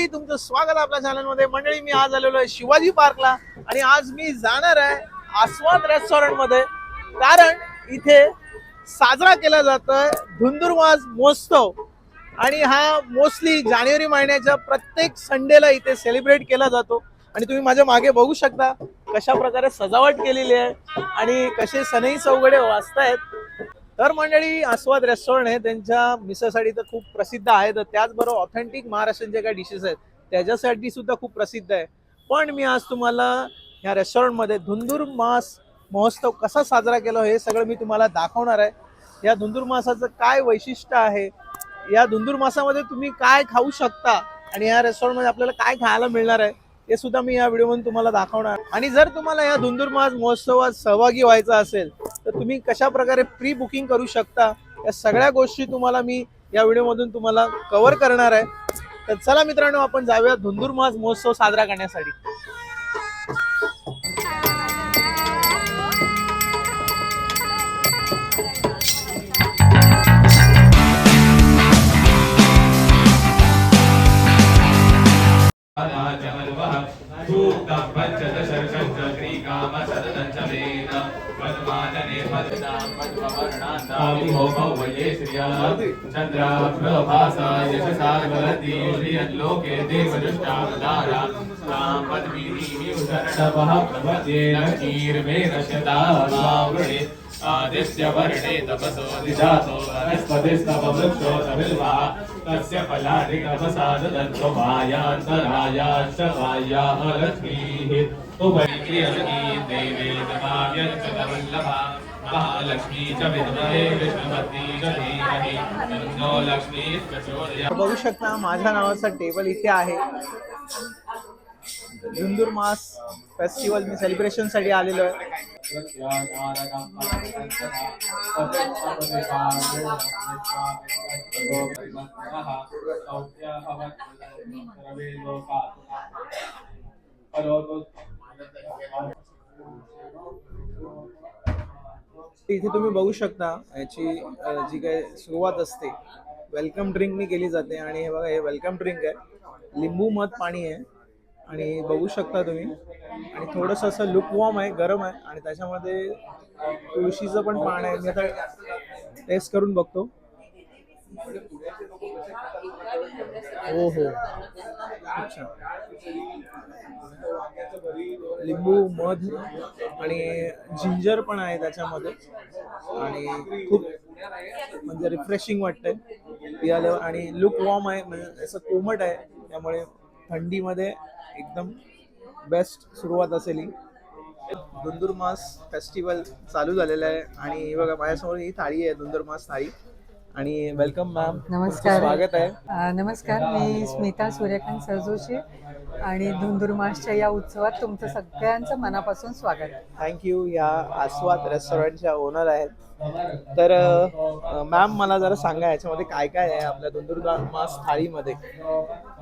मंडळी, तुमचं स्वागत आपल्या चॅनलमध्ये. मंडळी, मी आज आलेलो आहे शिवाजी पार्कला आणि आज मी जाणार आहे आस्वाद रेस्टॉरंट मध्ये, कारण इथे साजरा केला जातोय धुंधुरमास महोत्सव आणि हा मोस्टली जानेवारी महिन्याच्या प्रत्येक संडेला इथे सेलिब्रेट केला जातो. आणि तुम्ही माझ्या मागे बघू शकता कशा प्रकारे सजावट केलेली आहे आणि कसे सनई चौघडे वाजतायत. तर मंडळी, आस्वाद रेस्टॉरंट आहे, त्यांच्या मिसळसाठी तर खूप प्रसिद्ध आहे, तर त्याचबरोबर ऑथेंटिक महाराष्ट्राचे काही डिशेस आहेत त्याच्यासाठी सुद्धा खूप प्रसिद्ध आहे. पण मी आज तुम्हाला या रेस्टॉरंटमध्ये धुंधुरमास महोत्सव कसा साजरा केला हे सगळं मी तुम्हाला दाखवणार आहे. या धुंधुरमासाचं काय वैशिष्ट्य आहे, या धुंधुरमासामध्ये तुम्ही काय खाऊ शकता आणि या रेस्टॉरंटमध्ये आपल्याला काय खायला मिळणार आहे हे सुद्धा मी या व्हिडिओमध्ये तुम्हाला दाखवणार. आणि जर तुम्हाला या धुंधुरमास महोत्सवात सहभागी व्हायचं असेल तर तुम्ही कशा प्रकारे प्री बुकिंग करू शकता, या सगळ्या गोष्टी तुम्हाला मी या व्हिडिओमधून तुम्हाला कव्हर करणार आहे. तर चला मित्रांनो, आपण जाऊया धुंधुरमास महोत्सव साजरा करण्यासाठी. आदित्यवर्णे तपसो दिजातो वनस्पतिस्तववृक्षो सविल्वः तस्य फलानि तपसाददन्तो मायान्तरायाश्च मायाः लक्ष्मीः उपरिक्रियलक्ष्मी देवी तमाव्यच्युतवल्लभा महालक्ष्मी च विद्महे विष्णुपत्नी च धीमहि तन्नो लक्ष्मी प्रचोदयात्. बघू शकता माझ्या नावाचा टेबल इथे आहे. धुंधुरमास फेस्टिवल मी सेलिब्रेशन साठी आलेलो आहे. इथे तुम्ही बघू शकता याची जी काही सुरुवात असते वेलकम ड्रिंकनी केली जाते. आणि हे बघा, हे वेलकम ड्रिंक आहे, लिंबू मध पाणी आहे आणि बघू शकता तुम्ही. आणि थोडंसं असं लुकवॉर्म आहे, गरम आहे आणि त्याच्यामध्ये तुळशीचं पण पान आहे. मी आता टेस्ट करून बघतो. हो हो, अच्छा, लिंबू मध आणि जिंजर पण आहे त्याच्यामध्ये आणि खूप म्हणजे रिफ्रेशिंग वाटतंय पियाल्यावर. आणि लुक वॉर्म आहे, म्हणजे असं कोमट आहे, त्यामुळे थंडीमध्ये एकदम बेस्ट सुरुवात असेल ही. धुंधुरमास फेस्टिवल चालू झालेला आहे आणि बघा माझ्यासमोर ही थाळी आहे, धुंधुरमास थाळी. आणि वेलकम मॅम, नमस्कार, स्वागत आहे. नमस्कार, मी स्मिता सूर्यकांत सरजोशी आणि धुंधुरमासच्या या उत्सवात तुमचं सगळ्यांचं मनापासून स्वागत. थँक्यू. या आस्वाद रेस्टॉरंटच्या ओनर आहेत. तर मॅम, मला जरा सांगा याच्यामध्ये काय काय आहे आपल्या धुंधुरमास थाळीमध्ये.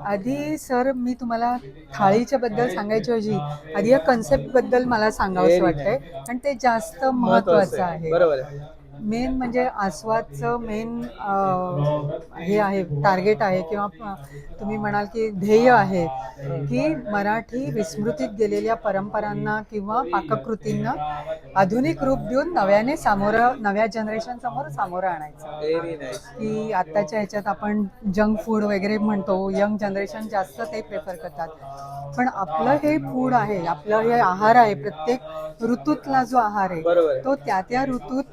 आधी सर, मी तुम्हाला थाळीच्या बद्दल सांगायच्या ऐवजी आधी या कन्सेप्ट बद्दल मला सांगावंसं वाटतंय, कारण ते जास्त महत्वाचं आहे. बरोबर आहे. मेन म्हणजे आस्वादचं मेन हे आहे, टार्गेट आहे किंवा तुम्ही म्हणाल की ध्येय आहे की मराठी विस्मृतीत गेलेल्या परंपरांना किंवा पाककृतींना आधुनिक रूप देऊन नव्या जनरेशन समोर सामोरं आणायचं. Very nice. की आत्ताच्या ह्याच्यात आपण जंक फूड वगैरे म्हणतो, यंग जनरेशन जास्त ते प्रेफर करतात, पण आपलं हे फूड आहे, आपलं हे आहार आहे, प्रत्येक ऋतूतला जो आहार आहे तो त्या ऋतूत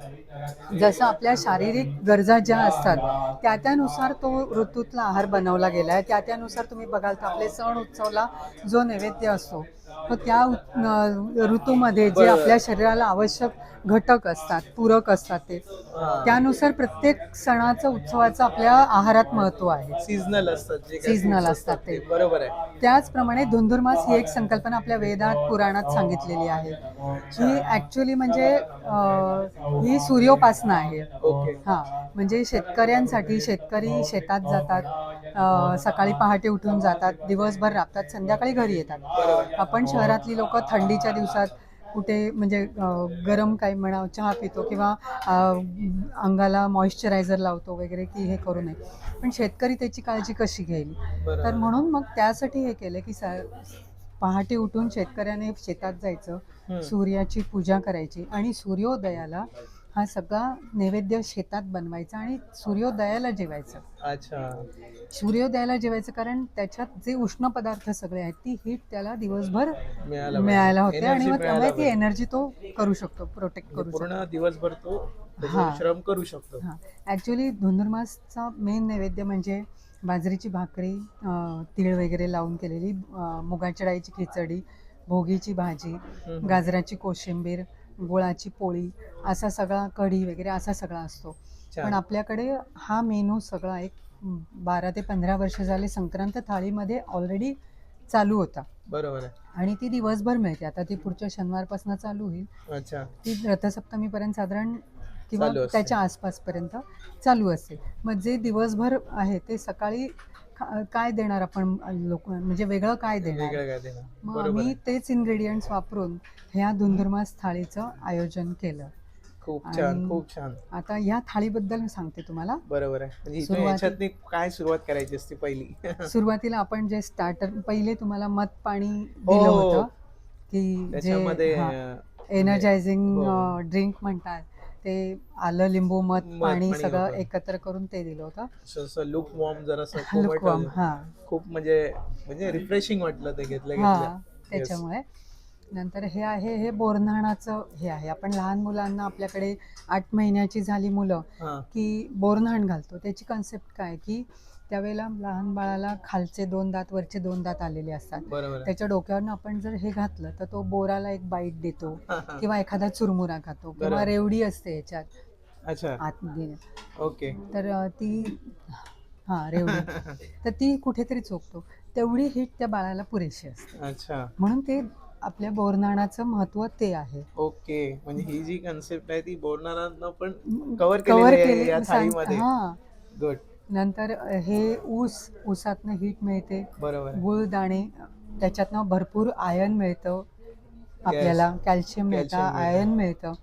जसं आपल्या शारीरिक गरजा ज्या असतात त्यानुसार तो ऋतूतला आहार बनवला गेला आहे. त्यानुसार तुम्ही बघाल तर आपले सण उत्सवला जो नैवेद्य असतो तो त्या ऋतूमध्ये जे आपल्या शरीराला आवश्यक घटक असतात, पूरक असतात, ते त्यानुसार प्रत्येक सणाचं उत्सवाचं आपल्या आहारात महत्व आहे. सीझनल असतात ते. बरोबर आहे. त्याचप्रमाणे धुंधुरमास ही एक संकल्पना आपल्या वेदात पुराणात सांगितलेली आहे. ही ऍक्च्युअली म्हणजे ही सूर्योपासना आहे. हा, म्हणजे शेतकऱ्यांसाठी, शेतकरी शेतात जातात, सकाळी पहाटे उठून जातात, दिवसभर राबतात, संध्याकाळी घरी येतात. आपण शहरातली लोक थंडीच्या दिवसात कुठे म्हणजे गरम काही म्हणा चहा पितो किंवा अंगाला मॉइश्चरायझर लावतो वगैरे की हे करू नये. पण शेतकरी त्याची काळजी कशी घेईल? तर म्हणून मग त्यासाठी हे केलं की पहाटे उठून शेतकऱ्याने शेतात जायचं, सूर्याची पूजा करायची आणि सूर्योदयाला हा सगळा नैवेद्य शेतात बनवायचा आणि सूर्योदयाला जेवायचं. अच्छा. सूर्योदयाला जेवायचं कारण त्याच्यात जे उष्ण पदार्थ सगळे आहेत ती हीट त्याला दिवसभर मिळायला मिळायला होते आणि Energy मग मिळायला त्यामुळे ती पाहिजे. एनर्जी तो करू शकतो, प्रोटेक्ट करू म्हणजे पूर्ण शकतो. दिवसभर तो त्याचे हा. श्रम करू शकतो. हां, ॲक्च्युली धनुर्मासचा मेन नैवेद्य म्हणजे बाजरीची भाकरी, तीळ वगैरे लावून केलेली, मुगाच्या डाळीची खिचडी, भोगीची भाजी, गाजराची कोशिंबीर, गुळाची पोळी, असा सगळा कढी वगैरे असा सगळा असतो. छान. पण आपल्याकडे हा मेनू सगळा एक 12 ते 15 वर्ष झाले संक्रांत थाळीमध्ये ऑलरेडी चालू होता बरोबर आहे. आणि ती दिवसभर मिळते. आता ती पुढच्या शनिवारपासून चालू होईल. अच्छा. ती रथसप्तमीपर्यंत साधारण किंवा चालू असते. त्याच्या आसपासपर्यंत चालू असते. मग जे दिवसभर आहे ते सकाळी काय देणार आपण लोक, म्हणजे वेगळं काय देणार? वेगळं काय देणार? मग बरोबर आम्ही आहे. तेच इन्ग्रेडियंट्स वापरून ह्या धुंधुरमास थाळीचं आयोजन केलं. खूप छान, आणि खूप छान. आता ह्या थाळीबद्दल सांगते तुम्हाला. बरोबर आहे. म्हणजे इथे सुरुवाती- याच्यातनी काय सुरुवात करायची असते पहिली? सुरुवातीला आपण जे स्टार्टर पहिले तुम्हाला मध पाणी हो, दिलं हो. होतं की जे त्याच्यामध्ये एनर्जायझिंग हो. ड्रिंक म्हणतात ते, आलं लिंबू मध मध पाणी पाणी सगळं होतं. एकत्र करून ते दिलं होतं. असं लुक वॉर्म जरासं लुकवॉर्म, कोमट हा खूप म्हणजे रिफ्रेशिंग वाटलं ते घेतलं हा घेतलं. त्याच्यामुळे. नंतर हे आहे, हे बोरन्हाणाचं हे आहे. आपण लहान मुलांना, आपल्याकडे 8 महिन्याची झाली मुलं हा. की बोरन्हाण घालतो. त्याची कन्सेप्ट काय की त्यावेळेला लहान बाळाला खालचे 2 दात वरचे 2 दात आलेले असतात. बरोबर आहे. त्याच्या डोक्यावरनं आपण जर हे घातलं तर तो बोराला एक बाईट देतो किंवा एखादा चुरमुरा खातो किंवा बरोबर. रेवडी असते याच्यात अच्छा. आतमध्ये. ओके. तर ती रेवडी तर ती कुठेतरी चोखतो. तेवढी हिट त्या बाळाला पुरेशी असते. अच्छा. म्हणून ते आपल्या बोरन्हाणाचं महत्व ते आहे. ओके. म्हणजे ही जी कन्सेप्ट आहे ती बोलणाऱ्यांना पण कव्हर केलेली आहे या थाळीमध्ये. हा. गुड. नंतर हे ऊसातनं हीट मिळते, बरोबर आहे. गुळदाणे, त्याच्यातनं भरपूर आयर्न मिळतं आपल्याला, कॅल्शियम मिळतं, कॅल्शियम मिळतं. आयर्न मिळतं.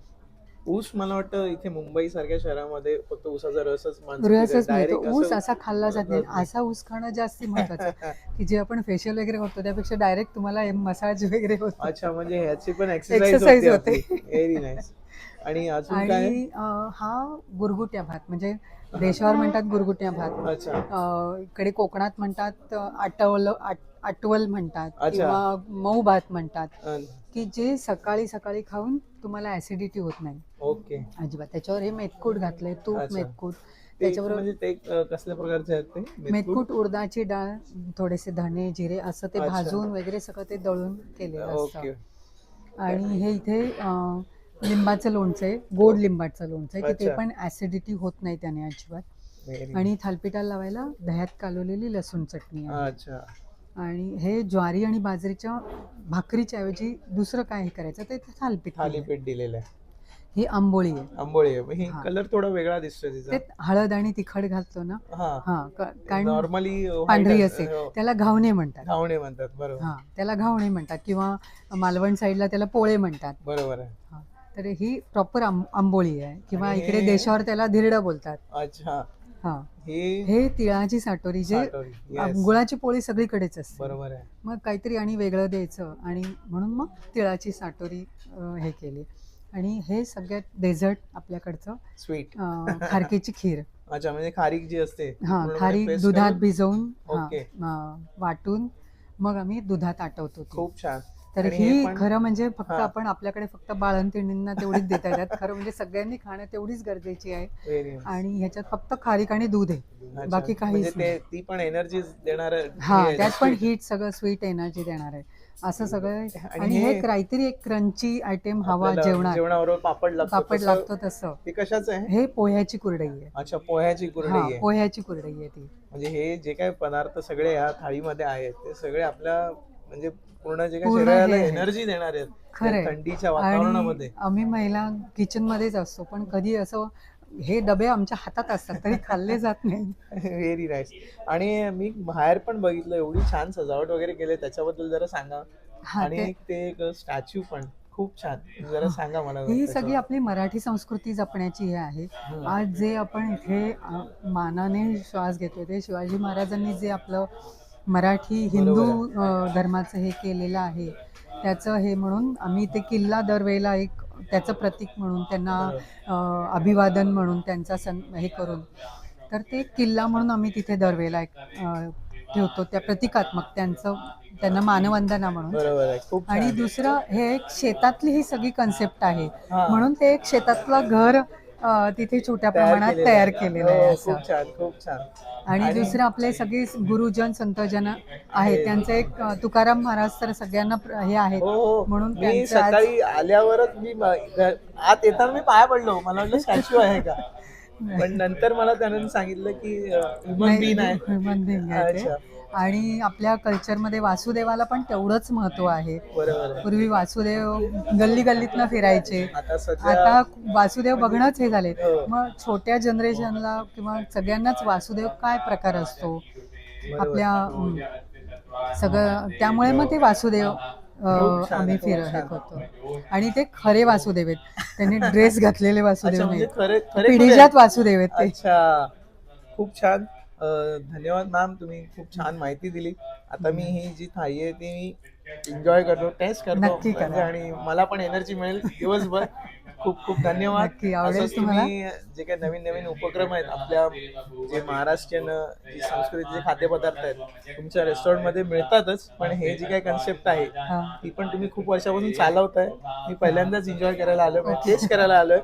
ऊस मला वाटतं इथे मुंबई सारख्या शहरामध्ये फक्त ऊसाचा रसच रसच मिळतो. डायरेक्ट ऊस असा खाल्ला जात नाही. असा ऊस खाणं जास्त महत्वाचं की जे आपण फेशियल वगैरे करतो त्यापेक्षा डायरेक्ट तुम्हाला मसाज वगैरे होतो. अच्छा. म्हणजे ह्याची पण Exercise एक्सरसाइज होते. होते. Very nice. आणि अजून काय? आणि हा गुरगुट्या भात, म्हणजे देशावर म्हणतात गुरगुट्या भात, अच्छा. इकडे कोकणात म्हणतात आटवल म्हणतात अच्छा. किंवा मऊ भात म्हणतात, अन- की जे सकाळी सकाळी खाऊन तुम्हाला ऍसिडिटी होत नाही ओके. अजिबात. त्याच्यावर हे मेथकूट घातलंय, तूप अच्छा. मेथकूट. ते त्याच्याबरोबर म्हणजे ते कसल्या प्रकारचे आहेत ते? मेथकूट, उडदाची डाळ, थोडेसे धणे, जिरे असं ते अच्छा. भाजून वगैरे सगळं ते दळून केलेलं ओके. असतं. आणि हे इथे लिंबाचं लोणचं आहे, गोड लिंबाचं लोणचं आहे, की ते अच्छा. पण ऍसिडिटी होत नाही त्याने अजिबात. Very आणि थालपिठाला लावायला दह्यात कालवलेली लसूण चटणी आहे. अच्छा. आणि हे ज्वारी आणि बाजरीच्या भाकरीच्या ऐवजी दुसरं काय हे करायचं ते थालपीठ केलंय. थालीपीठ दिलेलं आहे. ही आंबोळी आहे. आंबोळी आहे. ही हा. कलर थोडा वेगळा दिसतोय तिचा. ते हळद आणि तिखट घालतो ना, हा. कारण नॉर्मली पांढरी असते त्याला घावणे म्हणतात. घावणे म्हणतात. बरोबर. हा, त्याला घावणे म्हणतात किंवा मालवण साईडला त्याला पोळे म्हणतात. बरोबर आहे. हा. तर ही प्रॉपर आंबोळी आहे किंवा आणि इकडे हे- देशावर त्याला धिरडं बोलतात. अच्छा. हा. हे हे तिळाची साटोरी, जे साटोरी. Yes. गुळाची पोळी सगळीकडेच असते. बरोबर आहे. मग काहीतरी आणि वेगळं द्यायचं आणि म्हणून मग तिळाची साटोरी हे केली. आणि हे सगळ्यात डेझर्ट आपल्याकडचं स्वीट. खारकीची खीर. अच्छा. म्हणजे खारीक जी असते ती हा, पूर्णपणे खारीक paste दुधात करून- भिजवून ओके. वाटून मग आम्ही दुधात आटवतो ती. खूप छान. तर आणि ही हे पण- खरं म्हणजे फक्त हा. आपण आपल्याकडे फक्त बाळंतिणींना तेवढीच देता येतात. खरं म्हणजे सगळ्यांनी खाणं तेवढीच गरजेची आहे. Very nice. आणि ह्याच्यात फक्त खारीक आणि दूध आहे, अच्छा. बाकी काहीच म्हणजे नाही. ती पण एनर्जी देणार. हा, त्यात पण हीट, सगळं स्वीट एनर्जी देणार आहे असं सगळं. आणि हे काहीतरी एक क्रंची आयटम हवा जेवणात. जेवणाबरोबर पापड लागतो. पापड तसं- लागतो तसं. ते कशाचं आहे? हे पोह्याची कुरडई आहे. अच्छा. पोह्याची कुरडई हा, आहे. पोह्याची कुरडई आहे ती. म्हणजे हे जे काही पदार्थ सगळे या थाळीमध्ये आहेत ते सगळे आपल्या म्हणजे पूर्ण जे काही पूर्ण शरीराला हे आहे. एनर्जी देणार आहेत खरंय. या थंडीच्या आणि वातावरणामध्ये. आम्ही महिला किचन मध्येच असतो, पण कधी असं हे डबे आमच्या हातात असतात तरी खाल्ले जात नाही. Very nice. आणि मी बाहेर पण बघितलं एवढी छान सजावट वगैरे केली त्याच्याबद्दल जरा सांगा. हा, आणि ते एक स्टॅच्यू पण खूप छान. जरा सांगा मला ही त्याच्यावर. सगळी आपली मराठी संस्कृती जपण्याची हे आहे. आज जे आपण इथे मानाने श्वास घेतोय ते शिवाजी महाराजांनी जे आपलं मराठी हिंदू धर्माचं हे केलेलं आहे त्याचं हे म्हणून आम्ही ते किल्ला दरवेळेला एक त्याचं प्रतीक म्हणून त्यांना अभिवादन म्हणून त्यांचा हे करून तर ते किल्ला म्हणून आम्ही तिथे दरवेळेला एक ठेवतो त्या प्रतिकात्मक त्यांना मानवंदना म्हणून. बरोबर आहे. खूप छान. आणि दुसरं हे एक शेतातली ही सगळी कन्सेप्ट आहे हा. म्हणून ते एक शेतातलं घर तिथे छोट्या प्रमाणात तयार केलेलं आहे हो, असं. खूप छान खूप छान. आणि दुसरं आपले सगळे गुरुजन संतजन आहेत त्यांचं एक तुकाराम महाराज तर सगळ्यांना हे आहेत हो हो. म्हणून मी त्यांचं आज सकाळी आल्यावरच आत येताना मी पाया पडलो, मला वाटलं स्टॅच्यू आहे का, पण नंतर मला त्यानं सांगितलं की ह्युमन बीन आहे. ह्युमन बिंग आहे ते. अच्छा. आणि आपल्या कल्चरमध्ये वासुदेवाला पण तेवढंच महत्व आहे. बरोबर आहे. पूर्वी वासुदेव गल्ली गल्लीतनं फिरायचे, आता सध्या आता वासुदेव बघणंच हे झाले. हो. मग छोट्या जनरेशनला किंवा सगळ्यांनाच वासुदेव काय प्रकार असतो आपल्या सगळं त्यामुळे मग ते वासुदेव खूप छान, आम्ही खूप छान. हे करतो. आणि ते खरे वासुदेव आहेत, त्यांनी ड्रेस घातलेले वासुदेव अच्छा, म्हणजे नाही, खरे पिढीजात वासुदेव आहेत ते. अच्छा, खूप छान. धन्यवाद मॅम, तुम्ही खूप छान माहिती दिली. आता मी ही जी थाळी आहे ती मी एन्जॉय करतो, टेस्ट करतो नक्की करा. म्हणजे, आणि मला पण एनर्जी मिळेल दिवसभर. खूप खूप धन्यवाद. नक्की आवडेल असंच तुम्हाला. तुम्ही जे काही नवीन नवीन उपक्रम आहेत आपल्या जे महाराष्ट्रीयन जी संस्कृतीचे खाद्यपदार्थ आहेत तुमच्या रेस्टॉरंटमध्ये मिळतातच, पण हे जी काही कन्सेप्ट आहे हा. ती पण तुम्ही खूप वर्षापासून चालवताय. मी पहिल्यांदाच एन्जॉय करायला आलोय, टेस्ट करायला आलोय,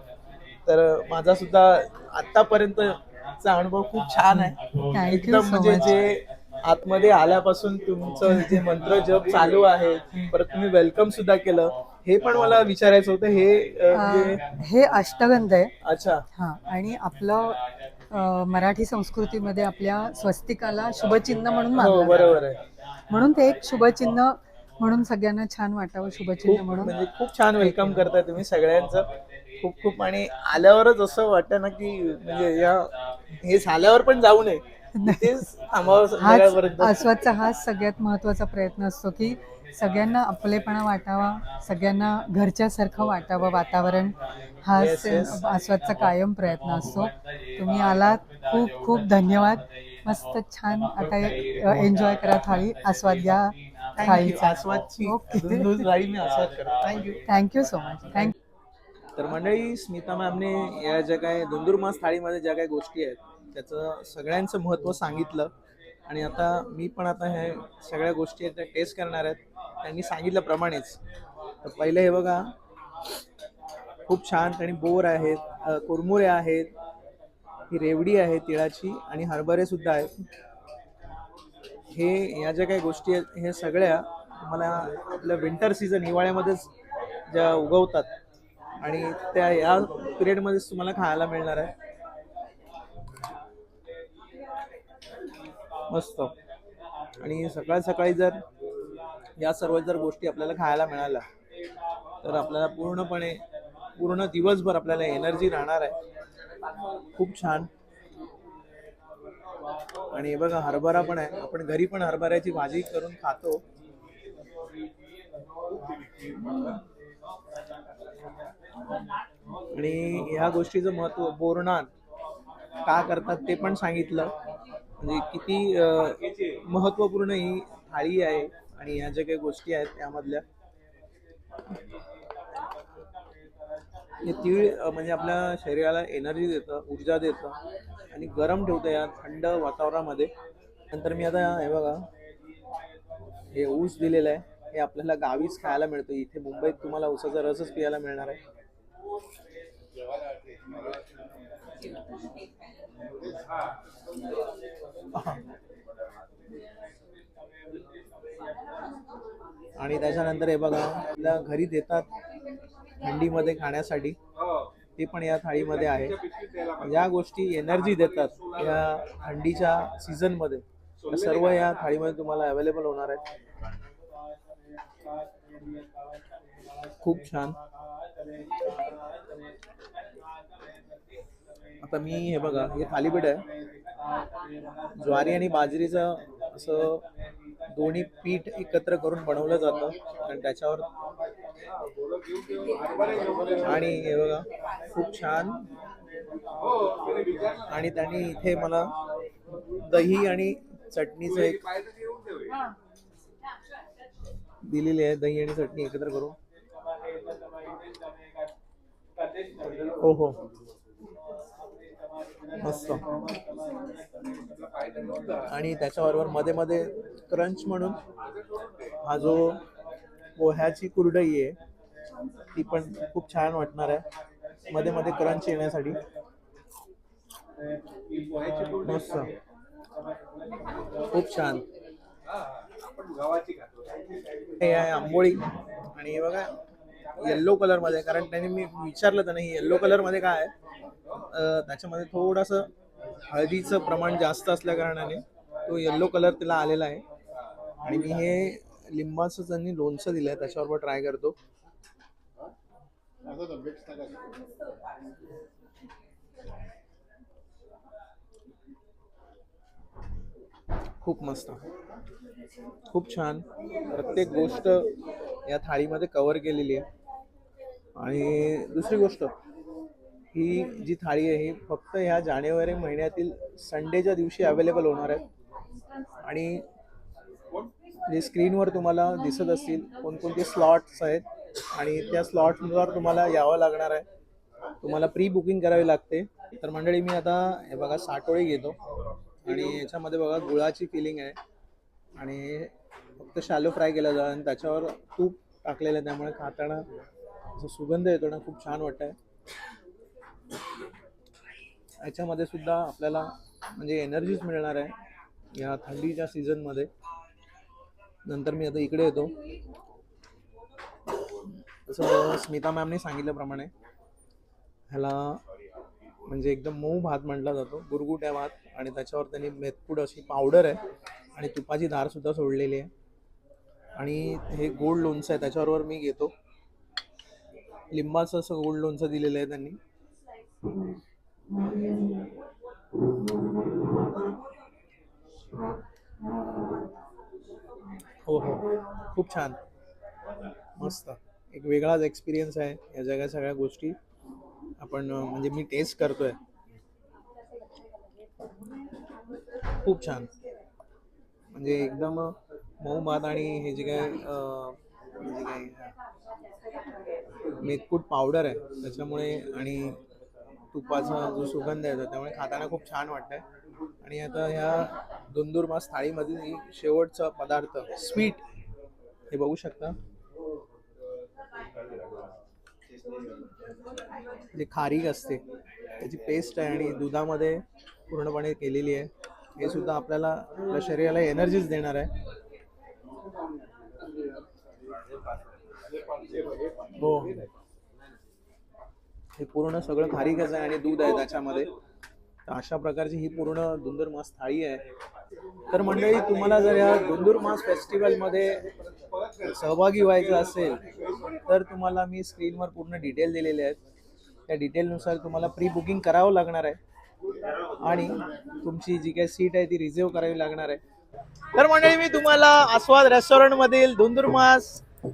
तर माझा सुद्धा आतापर्यंतचा अनुभव खूप छान आहे. Thank you एकदम so म्हणजे much. जे आतमध्ये आल्यापासून तुमचं जे मंत्र जप चालू आहे, परत तुम्ही वेलकम सुद्धा केलं, हे पण मला विचारायचं होतं. हे म्हणजे हे अष्टगंध आहे. अच्छा. हा. आणि आपलं मराठी संस्कृतीमध्ये आपल्या स्वस्तिकाला शुभचिन्ह म्हणून हो मानलं बरोबर जातं. आहे. म्हणून ते एक शुभचिन्ह म्हणून सगळ्यांना छान वाटावं, शुभचिन्ह खूप म्हणून. म्हणजे खूप छान वेलकम करताय तुम्ही सगळ्यांचं. खूप खूप. आणि आल्यावरच असं वाटतं ना की म्हणजे या हे झाल्यावर पण जाऊ नये, तेच थांबावं संध्याकाळपर्यंत. आस्वादचा हाच सगळ्यात महत्वाचा प्रयत्न असतो की सगळ्यांना आपलेपणा वाटावा, सगळ्यांना घरच्यासारखं वाटावं वातावरण. हा Yes, yes. आस्वादचा कायम प्रयत्न असतो. तुम्ही आलात, खूप खूप धन्यवाद. मस्त छान. आता एन्जॉय करा थाळी, आस्वाद घ्या थँक्यू. थाळीचा. आस्वादची ओके. दुधदूध राळी मी आस्वाद करतो. Thank you. Thank you so much. Thank you. तर मंडळी, स्मिता मॅमने या ज्या काही धुंदुरमास थाळीमध्ये ज्या काही गोष्टी आहेत त्याचं सगळ्यांचं महत्त्व सांगितलं, आणि आता मी पण आता हे सगळ्या गोष्टी आहेत त्या टेस्ट करणार आहेत त्यांनी सांगितल्याप्रमाणेच. तर पहिले हे बघा, खूप छान. त्यांनी बोर आहेत, कुरमुरे आहेत, ही रेवडी आहे तिळाची, आणि हरभरे सुद्धा आहेत. हे या ज्या काही गोष्टी आहेत हे सगळ्या तुम्हाला आपल्या विंटर सीझन हिवाळ्यामध्येच ज्या उगवतात आणि त्या या पिरियडमध्येच तुम्हाला खायला मिळणार आहे. मस्त. आणि सकाळ सकाळी जर या सर्व जर गोष्टी आपल्याला खायला मिळाल्या तर आपल्याला पूर्ण दिवसभर आपल्याला एनर्जी राहणार आहे. खूप छान. आणि हे बघा, हरभरा पण आहे. आपण घरी पण हरभऱ्याची भाजी करून खातो. आणि ह्या गोष्टीचं महत्व, बोरनान का करतात ते पण सांगितलं. म्हणजे किती महत्वपूर्ण ही थाळी आहे आणि ह्या ज्या काही गोष्टी आहेत त्यामधल्या. हे तीळ म्हणजे आपल्या शरीराला एनर्जी देतं, ऊर्जा देतं आणि गरम ठेवतं या थंड वातावरणामध्ये. नंतर मी आता हे बघा, हे ऊस दिलेलं आहे. हे आपल्याला गावीच खायला मिळतं. इथे मुंबईत तुम्हाला ऊसाचा रसच पियाला मिळणार आहे. आणि त्याच्यानंतर हे बघा, आपल्या घरी देतात थंडीमध्ये खाण्यासाठी, ते पण या थाळीमध्ये आहे. ज्या गोष्टी एनर्जी देतात या थंडीच्या सीझन मध्ये, सर्व या थाळीमध्ये तुम्हाला अवेलेबल होणार आहे. खूप छान. आता मी हे बघा, हे थालीपीठ आहे, ज्वारी आणि बाजरीचं असं दोन्ही पीठ एकत्र करून बनवलं जातं आणि त्याच्यावर आणि हे बघा खूप छान. आणि त्यांनी इथे मला दही आणि चटणीचं एक दिलेली आहे, दही आणि चटणी एकत्र करून. हो हो मस्त. आणि त्याच्याबरोबर मध्ये मध्ये क्रंच म्हणून हा जो पोह्याची कुरडई आहे ती पण खूप छान वाटणार आहे मध्ये मध्ये क्रंच येण्यासाठी. मस्त, खूप छान. हे आहे आंबोळी आणि हे बघा येल्लो कलर मध्ये, कारण त्याने मी विचारलं त्यांना ही येल्लो कलर मध्ये काय आहे. त्याच्यामध्ये थोडस हळदीचं प्रमाण जास्त असल्या कारणाने तो येल्लो कलर त्याला आलेला आहे. आणि मी हे लिंबाचं त्यांनी लोणचं दिलंय त्याच्यावर ट्राय करतो. खूप मस्त, खूप छान. प्रत्येक गोष्ट या थाळीमध्ये कव्हर केलेली आहे. आणि दुसरी गोष्ट, ही जी थाळी आहे ही फक्त ह्या जानेवारी महिन्यातील संडेच्या दिवशी अवेलेबल होणार आहे. आणि जे स्क्रीनवर तुम्हाला दिसत असतील कोणकोणते स्लॉट्स आहेत आणि त्या स्लॉट्सनुसार तुम्हाला यावं लागणार आहे. तुम्हाला प्री बुकिंग करावी लागते. तर मंडळी मी आता हे बघा साटोळी घेतो आणि याच्यामध्ये बघा गुळाची फिलिंग आहे आणि फक्त शॅलो फ्राय केला जातं आणि त्याच्यावर तूप टाकलेलं आहे, त्यामुळे खाताना जो सुगंध येतो ना खूप छान वाटत आहे. याच्यामध्ये सुद्धा आपल्याला म्हणजे एनर्जीच मिळणार आहे या थंडीच्या सीझनमध्ये. नंतर मी आता इकडे येतो. जसं स्मिता मॅमने सांगितल्याप्रमाणे ह्याला म्हणजे एकदम मऊ भात म्हटला जातो, गुरगुट्या भात. आणि त्याच्यावर त्यांनी मेथपूड अशी पावडर आहे आणि तुपाची धार सुद्धा सोडलेली आहे. आणि हे गोड लोणचं आहे त्याच्याबरोबर मी घेतो. लिंबाचं असं गोड लोणचं दिलेलं आहे त्यांनी. हो हो खूप छान, मस्त. एक वेगळाच एक्सपिरियन्स आहे या सगळ्या गोष्टी आपण म्हणजे मी टेस्ट करतोय. खूप छान, म्हणजे एकदम मऊ भात आणि हे जे काय मेथकूट पावडर आहे त्याच्यामुळे आणि तुपाचा जो सुगंध येतो त्यामुळे खाताना खूप छान वाटतंय. आणि आता ह्या धुंदुरमास थाळीमधील शेवटचा पदार्थ स्वीट हे बघू शकता. जे खारीक असते त्याची पेस्ट आहे आणि दुधामध्ये पूर्णपणे केलेली आहे. हे सुद्धा आपल्या शरीराला एनर्जीच देणार आहे. हो, हे पूर्ण सगळं खारीकच आहे आणि दूध आहे त्याच्यामध्ये. तर अशा प्रकारची ही पूर्ण धुंदुरमास थाळी आहे. तर मंडळी तुम्हाला जर या धुंदुरमास फेस्टिवलमध्ये सहभागी व्हायचं असेल तर तुम्हाला मी स्क्रीनवर पूर्ण डिटेल दिलेले आहेत. त्या डिटेलनुसार तुम्हाला प्री बुकिंग करावं लागणार आहे आणि तुमची जी काही सीट आहे ती रिझर्व करावी लागणार आहे. तर मंडळी मी तुम्हाला आस्वाद रेस्टॉरंटमधील धुंदुरमास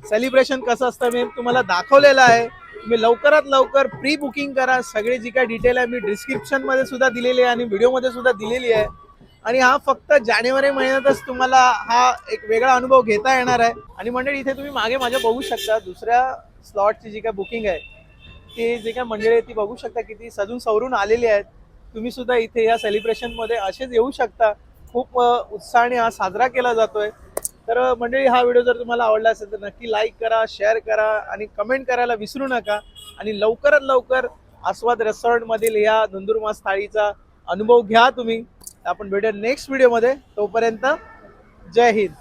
सेलिब्रेशन कसं असतं मी तुम्हाला दाखवलेलं आहे. तुम्ही लवकरात लवकर प्री बुकिंग करा. सगळी जी काही डिटेल आहे मी डिस्क्रिप्शन मध्ये सुद्धा दिलेली आहे आणि व्हिडिओमध्ये सुद्धा दिलेली आहे. आणि हा फक्त जानेवारी महिन्यातच तुम्हाला हा एक वेगळा अनुभव घेता येणार आहे. आणि मंडळी इथे तुम्ही मागे माझ्या बघू शकता दुसऱ्या स्लॉटची जी काय बुकिंग आहे ती जी काय मंडळी आहे ती बघू शकता किती सजून सवरून आलेली आहेत. तुम्ही सुद्धा इथे या सेलिब्रेशन मध्ये असेच येऊ शकता. खूप उत्साहाने हा साजरा केला जातोय. तर मंडळी हा व्हिडिओ जर तुम्हाला आवडला असेल तर नक्की लाईक करा, शेअर करा आणि कमेंट करायला विसरू नका. आणि लवकरात लवकर आस्वाद रेस्टॉरंट मधील या धुंदुरमास थाळीचा अनुभव घ्या तुम्ही. आपण भेटूया नेक्स्ट व्हिडिओमध्ये. तोपर्यंत जय हिंद.